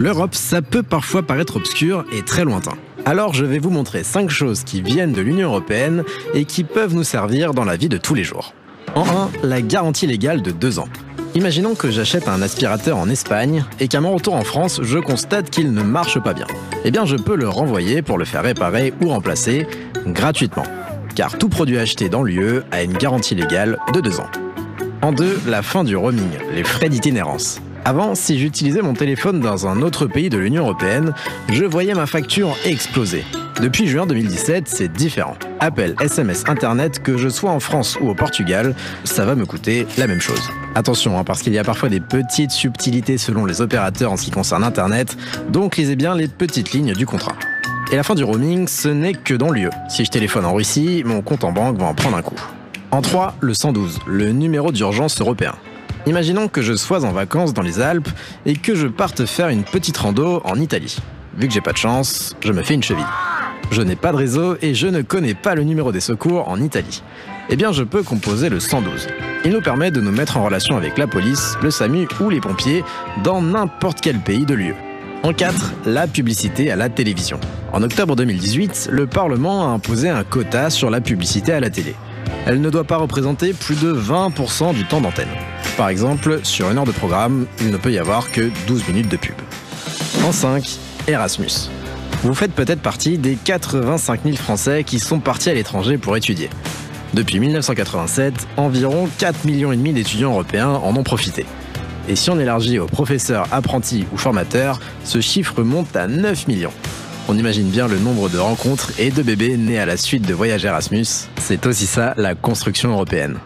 L'Europe, ça peut parfois paraître obscur et très lointain. Alors je vais vous montrer 5 choses qui viennent de l'Union européenne et qui peuvent nous servir dans la vie de tous les jours. En 1, la garantie légale de 2 ans. Imaginons que j'achète un aspirateur en Espagne et qu'à mon retour en France, je constate qu'il ne marche pas bien. Eh bien, je peux le renvoyer pour le faire réparer ou remplacer gratuitement. Car tout produit acheté dans l'UE a une garantie légale de 2 ans. En 2, la fin du roaming, les frais d'itinérance. Avant, si j'utilisais mon téléphone dans un autre pays de l'Union européenne, je voyais ma facture exploser. Depuis juin 2017, c'est différent. Appel, SMS, Internet, que je sois en France ou au Portugal, ça va me coûter la même chose. Attention, parce qu'il y a parfois des petites subtilités selon les opérateurs en ce qui concerne Internet, donc lisez bien les petites lignes du contrat. Et la fin du roaming, ce n'est que dans l'UE. Si je téléphone en Russie, mon compte en banque va en prendre un coup. En 3, le 112, le numéro d'urgence européen. Imaginons que je sois en vacances dans les Alpes et que je parte faire une petite rando en Italie. Vu que j'ai pas de chance, je me fais une cheville. Je n'ai pas de réseau et je ne connais pas le numéro des secours en Italie. Eh bien, je peux composer le 112. Il nous permet de nous mettre en relation avec la police, le SAMU ou les pompiers dans n'importe quel pays de l'UE. En 4, la publicité à la télévision. En octobre 2018, le Parlement a imposé un quota sur la publicité à la télé. Elle ne doit pas représenter plus de 20% du temps d'antenne. Par exemple, sur 1 heure de programme, il ne peut y avoir que 12 minutes de pub. En 5, Erasmus. Vous faites peut-être partie des 85 000 Français qui sont partis à l'étranger pour étudier. Depuis 1987, environ 4,5 millions d'étudiants européens en ont profité. Et si on élargit aux professeurs, apprentis ou formateurs, ce chiffre monte à 9 millions. On imagine bien le nombre de rencontres et de bébés nés à la suite de voyages Erasmus. C'est aussi ça la construction européenne.